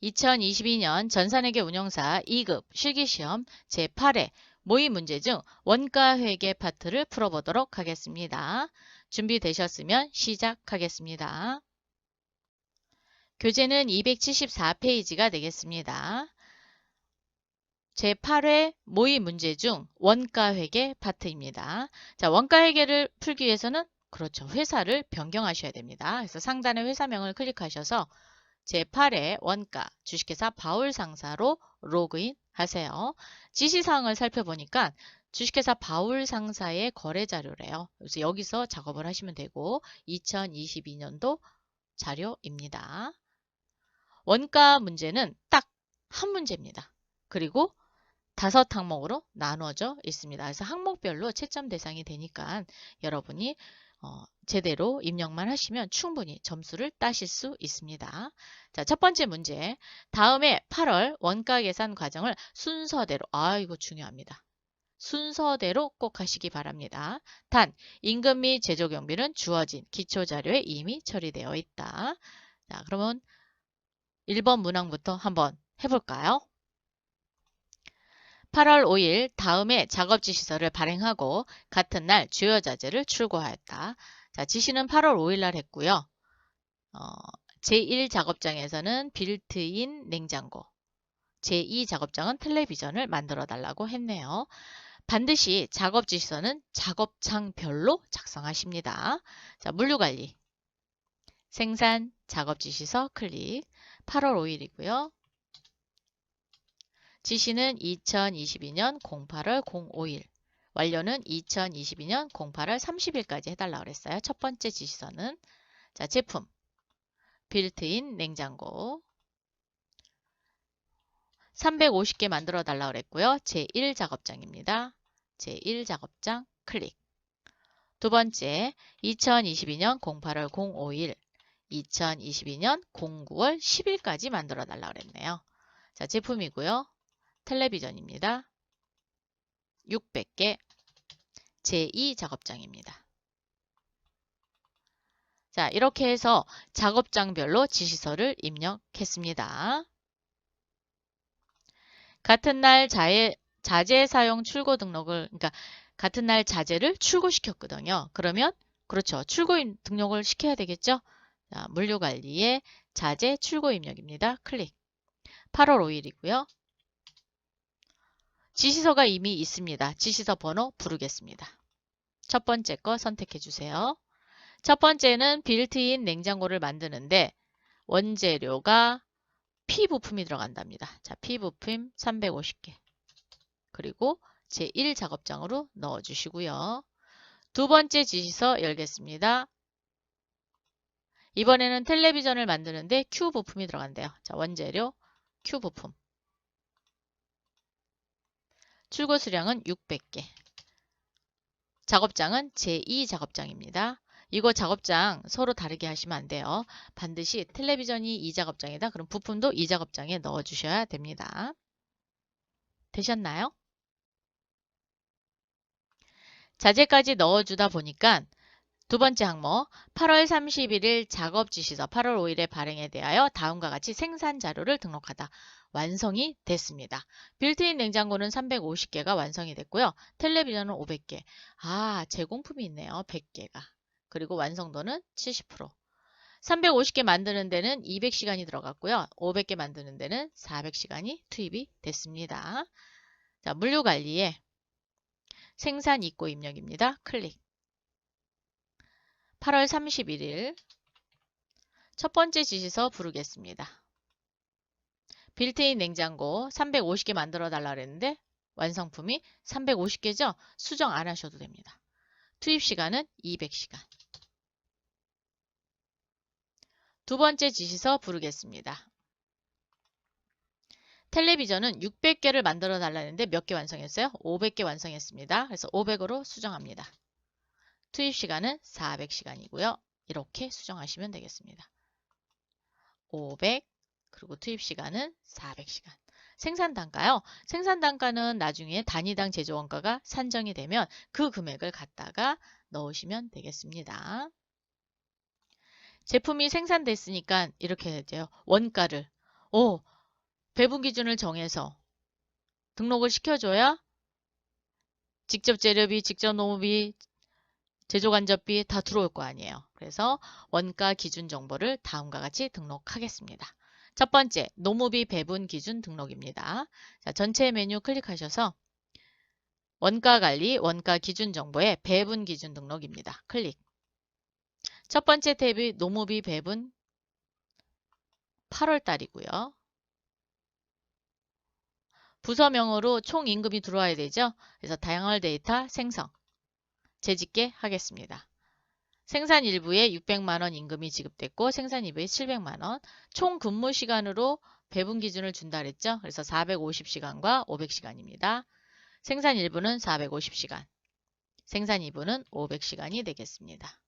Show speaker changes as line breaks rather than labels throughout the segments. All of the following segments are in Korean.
2022년 전산회계 운용사 2급 실기시험 제8회 모의 문제 중 원가회계 파트를 풀어보도록 하겠습니다. 준비되셨으면 시작하겠습니다. 교재는 274페이지가 되겠습니다. 제8회 모의 문제 중 원가회계 파트입니다. 자, 원가회계를 풀기 위해서는 그렇죠. 회사를 변경하셔야 됩니다. 그래서 상단의 회사명을 클릭하셔서 제8회 원가 주식회사 바울상사로 로그인 하세요. 지시사항을 살펴보니까 주식회사 바울상사의 거래자료래요. 그래서 여기서 작업을 하시면 되고 2022년도 자료입니다. 원가 문제는 딱 한 문제입니다. 그리고 5항목으로 나눠져 있습니다. 그래서 항목별로 채점 대상이 되니까 여러분이 제대로 입력만 하시면 충분히 점수를 따실 수 있습니다. 자, 첫 번째 문제. 다음에 8월 원가 계산 과정을 순서대로, 이거 중요합니다. 순서대로 꼭 하시기 바랍니다. 단, 임금 및 제조경비는 주어진 기초자료에 이미 처리되어 있다. 자, 그러면 1번 문항부터 한번 해볼까요? 8월 5일 다음에 작업지시서를 발행하고 같은 날 주요자재를 출고하였다. 자, 지시는 8월 5일 날 했고요. 제1 작업장에서는 빌트인 냉장고, 제2 작업장은 텔레비전을 만들어 달라고 했네요. 반드시 작업지시서는 작업장별로 작성하십니다. 자, 물류관리, 생산, 작업지시서 클릭, 8월 5일이고요. 지시는 2022년 08월 05일, 완료는 2022년 08월 30일까지 해달라고 그랬어요. 첫 번째 지시서는. 자, 제품, 빌트인 냉장고 350개 만들어 달라고 그랬고요. 제1 작업장입니다. 제1 작업장 클릭. 두 번째, 2022년 08월 05일, 2022년 09월 10일까지 만들어 달라고 그랬네요. 자, 제품이고요. 텔레비전입니다. 600개, 제2 작업장입니다. 자, 이렇게 해서 작업장별로 지시서를 입력했습니다. 같은 날 자재 사용 출고 등록을, 그러니까 같은 날 자재를 출고시켰거든요. 그러면 그렇죠. 출고 등록을 시켜야 되겠죠. 자, 물류관리에 자재 출고 입력입니다. 클릭. 8월 5일이고요. 지시서가 이미 있습니다. 지시서 번호 부르겠습니다. 첫 번째 거 선택해 주세요. 첫 번째는 빌트인 냉장고를 만드는데 원재료가 P 부품이 들어간답니다. 자, P 부품 350개. 그리고 제1 작업장으로 넣어주시고요. 두 번째 지시서 열겠습니다. 이번에는 텔레비전을 만드는데 Q 부품이 들어간대요. 자, 원재료 Q 부품. 출고 수량은 600개. 작업장은 제2 작업장입니다. 이거 작업장 서로 다르게 하시면 안 돼요. 반드시 텔레비전이 2작업장이다. 그럼 부품도 2작업장에 넣어주셔야 됩니다. 되셨나요? 자재까지 넣어주다 보니까 두 번째 항목 8월 31일 작업지시서 8월 5일의 발행에 대하여 다음과 같이 생산 자료를 등록하다. 완성이 됐습니다. 빌트인 냉장고는 350개가 완성이 됐고요. 텔레비전은 500개. 제공품이 있네요. 100개가. 그리고 완성도는 70%. 350개 만드는 데는 200시간이 들어갔고요. 500개 만드는 데는 400시간이 투입이 됐습니다. 자, 물류관리에 생산 입고 입력입니다. 클릭. 8월 31일 첫 번째 지시서 부르겠습니다. 빌트인 냉장고 350개 만들어 달라 그랬는데 완성품이 350개죠? 수정 안 하셔도 됩니다. 투입 시간은 200시간. 두 번째 지시서 부르겠습니다. 텔레비전은 600개를 만들어 달라는데 몇 개 완성했어요? 500개 완성했습니다. 그래서 500으로 수정합니다. 투입 시간은 400시간이고요. 이렇게 수정하시면 되겠습니다. 500 그리고 투입 시간은 400시간. 생산 단가요. 생산 단가는 나중에 단위당 제조 원가가 산정이 되면 그 금액을 갖다가 넣으시면 되겠습니다. 제품이 생산됐으니까 이렇게 되죠. 원가를 배분 기준을 정해서 등록을 시켜줘야 직접 재료비, 직접 노무비, 제조간접비 다 들어올 거 아니에요. 그래서 원가 기준 정보를 다음과 같이 등록하겠습니다. 첫 번째, 노무비 배분 기준 등록입니다. 자, 전체 메뉴 클릭하셔서 원가 관리, 원가 기준 정보의 배분 기준 등록입니다. 클릭. 첫 번째 탭이 노무비 배분 8월 달이고요. 부서명으로 총 임금이 들어와야 되죠. 그래서 다양한 데이터 생성, 재집계 하겠습니다. 생산 일부에 600만 원 임금이 지급됐고 생산 2부에 700만 원. 총 근무 시간으로 배분 기준을 준다 그랬죠. 그래서 450시간과 500시간입니다. 생산 일부는 450시간, 생산 2부는 500시간이 되겠습니다.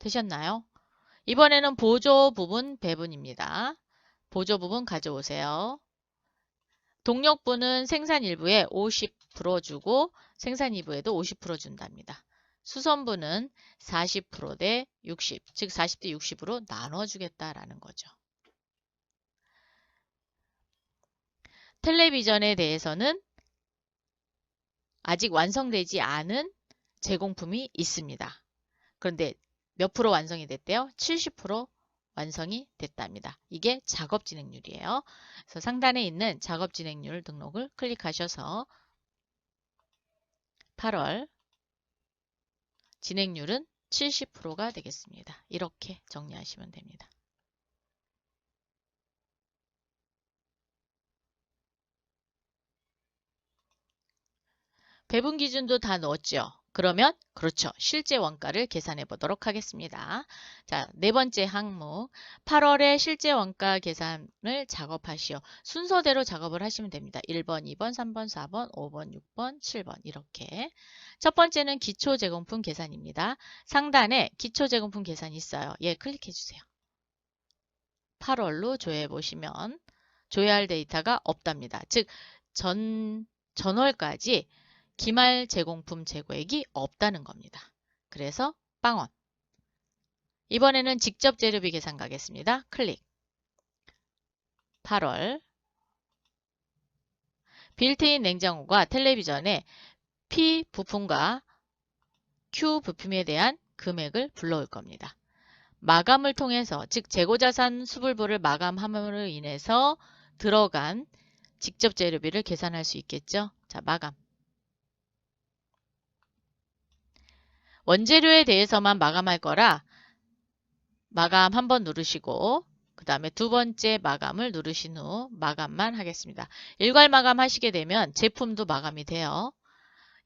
되셨나요? 이번에는 보조 부분 배분입니다. 보조 부분 가져오세요. 동력부는 생산 1부에 50% 주고 생산 2부에도 50% 준답니다. 수선부는 40% 대 60, 즉 40대 60으로 나눠주겠다라는 거죠. 텔레비전에 대해서는 아직 완성되지 않은 제공품이 있습니다. 그런데 몇 프로 완성이 됐대요? 70% 완성이 됐답니다. 이게 작업 진행률이에요. 그래서 상단에 있는 작업 진행률 등록을 클릭하셔서 8월 진행률은 70%가 되겠습니다. 이렇게 정리하시면 됩니다. 배분 기준도 다 넣었죠. 그러면 그렇죠. 실제 원가를 계산해 보도록 하겠습니다. 자, 네 번째 항목 8월에 실제 원가 계산을 작업하시오. 순서대로 작업을 하시면 됩니다. 1번, 2번, 3번, 4번, 5번, 6번, 7번 이렇게. 첫 번째는 기초제공품 계산입니다. 상단에 기초제공품 계산이 있어요. 예, 클릭해 주세요. 8월로 조회해 보시면 조회할 데이터가 없답니다. 즉 전월까지 기말 제공품 재고액이 없다는 겁니다. 그래서 빵원. 이번에는 직접 재료비 계산 가겠습니다. 클릭. 8월 빌트인 냉장고가 텔레비전에 P 부품과 Q 부품에 대한 금액을 불러올 겁니다. 마감을 통해서 즉 재고자산 수불부를 마감함으로 인해서 들어간 직접 재료비를 계산할 수 있겠죠. 자, 마감. 원재료에 대해서만 마감할 거라 마감 한번 누르시고 그 다음에 두 번째 마감을 누르신 후 마감만 하겠습니다. 일괄 마감 하시게 되면 제품도 마감이 돼요.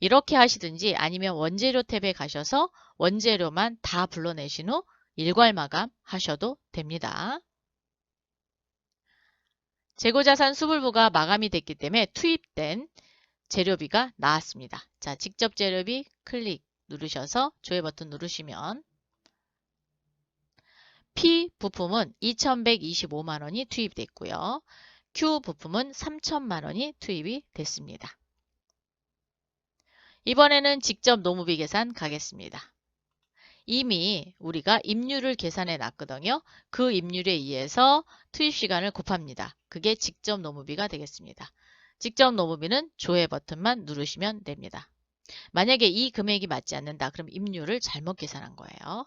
이렇게 하시든지 아니면 원재료 탭에 가셔서 원재료만 다 불러내신 후 일괄 마감 하셔도 됩니다. 재고자산 수불부가 마감이 됐기 때문에 투입된 재료비가 나왔습니다. 자, 직접 재료비 클릭 누르셔서 조회 버튼 누르시면 P 부품은 2,125만 원이 투입됐고요. Q 부품은 3,000만 원이 투입이 됐습니다. 이번에는 직접 노무비 계산 가겠습니다. 이미 우리가 임률을 계산해 놨거든요. 그 임률에 의해서 투입 시간을 곱합니다. 그게 직접 노무비가 되겠습니다. 직접 노무비는 조회 버튼만 누르시면 됩니다. 만약에 이 금액이 맞지 않는다. 그럼 임률을 잘못 계산한 거예요.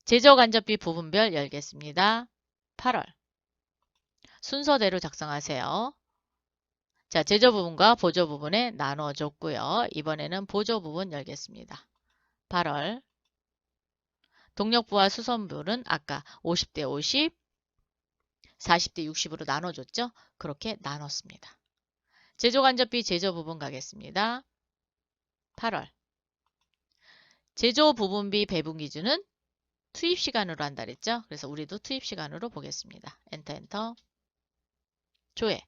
제조간접비 부분별 열겠습니다. 8월 순서대로 작성하세요. 자, 제조 부분과 보조 부분에 나눠줬고요. 이번에는 보조 부분 열겠습니다. 8월 동력부와 수선부는 아까 50대 50, 40대 60으로 나눠줬죠? 그렇게 나눴습니다. 제조간접비 제조 부분 가겠습니다. 8월 제조 부분비 배분 기준은 투입 시간으로 한다 그랬죠? 그래서 우리도 투입 시간으로 보겠습니다. 엔터 엔터 조회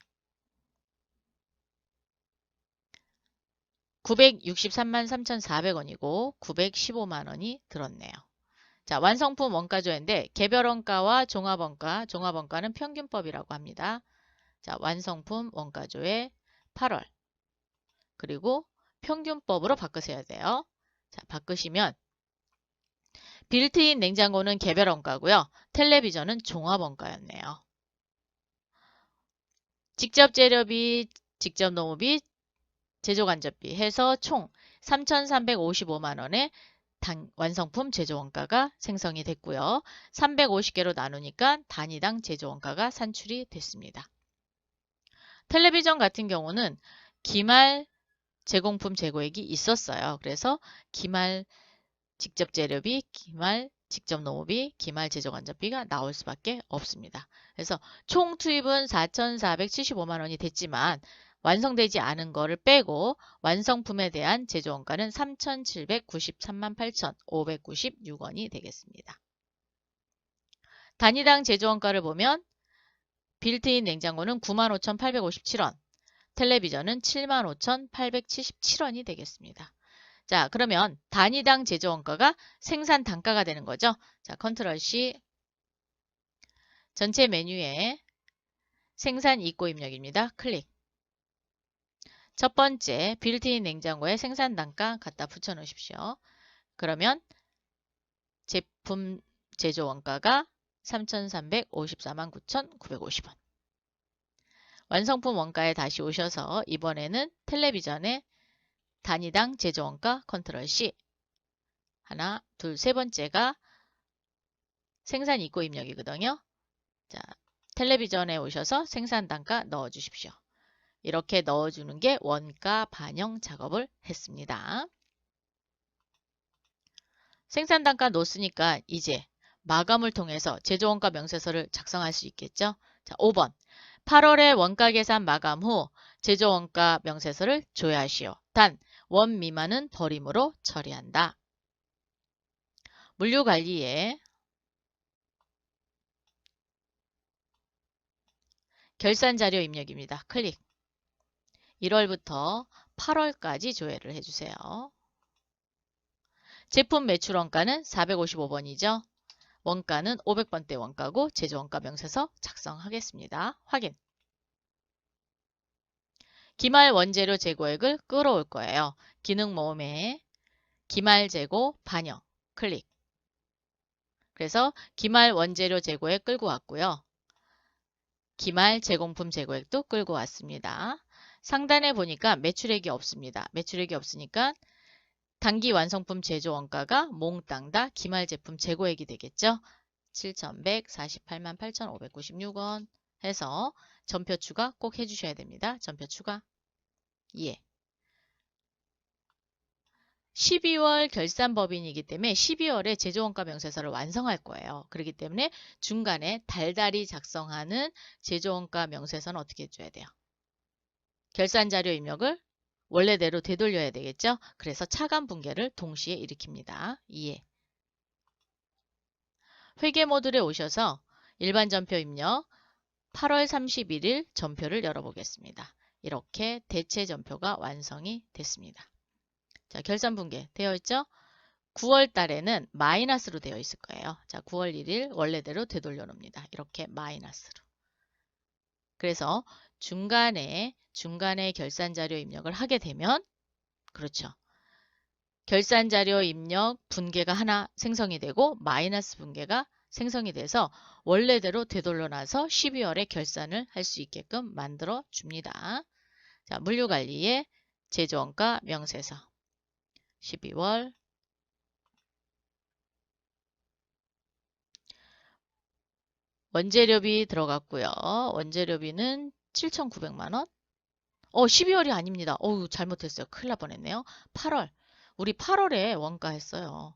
963만 3,400원이고 915만 원이 들었네요. 자, 완성품 원가조회인데 개별 원가와 종합 원가, 종합 원가는 평균법이라고 합니다. 자, 완성품 원가조회 8월 그리고 평균법으로 바꾸셔야 돼요. 자, 바꾸시면 빌트인 냉장고는 개별 원가고요. 텔레비전은 종합 원가였네요. 직접 재료비, 직접 노무비, 제조간접비 해서 총 3,355만 원의 완성품 제조원가가 생성이 됐고요. 350개로 나누니까 단위당 제조원가가 산출이 됐습니다. 텔레비전 같은 경우는 기말 제공품 재고액이 있었어요. 그래서 기말 직접 재료비, 기말 직접 노무비, 기말 제조간접비가 나올 수밖에 없습니다. 그래서 총 투입은 4,475만 원이 됐지만 완성되지 않은 거를 빼고 완성품에 대한 제조원가는 3,793만 8,596원이 되겠습니다. 단위당 제조원가를 보면 빌트인 냉장고는 95,857원, 텔레비전은 75,877원이 되겠습니다. 자, 그러면 단위당 제조원가가 생산 단가가 되는 거죠. 자, 컨트롤 C. 전체 메뉴에 생산 입고 입력입니다. 클릭. 첫 번째 빌트인 냉장고에 생산 단가 갖다 붙여 놓으십시오. 그러면 제품 제조 원가가 3,354만 9,950원. 완성품 원가에 다시 오셔서 이번에는 텔레비전의 단위당 제조 원가 컨트롤 C. 하나, 둘, 세 번째가 생산 입고 입력이거든요. 자, 텔레비전에 오셔서 생산 단가 넣어 주십시오. 이렇게 넣어주는 게 원가 반영 작업을 했습니다. 생산 단가 넣었으니까 이제 마감을 통해서 제조원가 명세서를 작성할 수 있겠죠. 자, 5번. 8월에 원가 계산 마감 후 제조원가 명세서를 조회하시오. 단, 원 미만은 버림으로 처리한다. 물류관리에 결산자료 입력입니다. 클릭. 1월부터 8월까지 조회를 해주세요. 제품 매출 원가는 455번이죠. 원가는 500번대 원가고 제조원가 명세서 작성하겠습니다. 확인. 기말 원재료 재고액을 끌어올 거예요. 기능 모음에 기말 재고 반영 클릭. 그래서 기말 원재료 재고액 끌고 왔고요. 기말 제공품 재고액도 끌고 왔습니다. 상단에 보니까 매출액이 없습니다. 매출액이 없으니까 단기 완성품 제조 원가가 몽땅 다 기말 제품 재고액이 되겠죠. 7,148만 8,596원 해서 전표 추가 꼭 해주셔야 됩니다. 전표 추가. 예. 12월 결산법인이기 때문에 12월에 제조원가 명세서를 완성할 거예요. 그렇기 때문에 중간에 달달이 작성하는 제조원가 명세서는 어떻게 해줘야 돼요? 결산자료 입력을 원래대로 되돌려야 되겠죠? 그래서 차감 붕괴를 동시에 일으킵니다. 이해. 회계 모듈에 오셔서 일반 전표 입력 8월 31일 전표를 열어보겠습니다. 이렇게 대체 전표가 완성이 됐습니다. 자, 결산 붕괴 되어 있죠? 9월 달에는 마이너스로 되어 있을 거예요. 자, 9월 1일 원래대로 되돌려 놓습니다. 이렇게 마이너스로. 그래서 중간에 결산자료 입력을 하게 되면 그렇죠. 결산자료 입력 분계가 하나 생성이 되고 마이너스 분계가 생성이 돼서 원래대로 되돌려놔서 12월에 결산을 할 수 있게끔 만들어 줍니다. 자, 물류관리의 제조원가 명세서 12월 원재료비 들어갔고요. 원재료비는 7,900만원. 12월이 아닙니다. 잘못했어요. 큰일 날 뻔했네요. 8월. 우리 8월에 원가 했어요.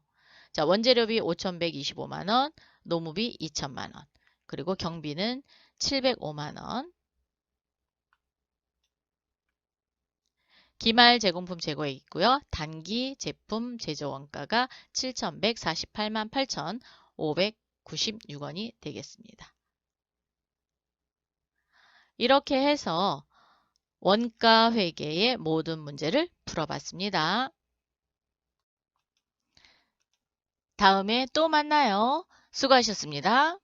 자, 원재료비 5,125만원, 노무비 2,000만원, 그리고 경비는 705만원. 기말 제공품 재고액 있고요. 단기 제품 제조 원가가 7,148만 8,596원이 되겠습니다. 이렇게 해서 원가 회계의 모든 문제를 풀어봤습니다. 다음에 또 만나요. 수고하셨습니다.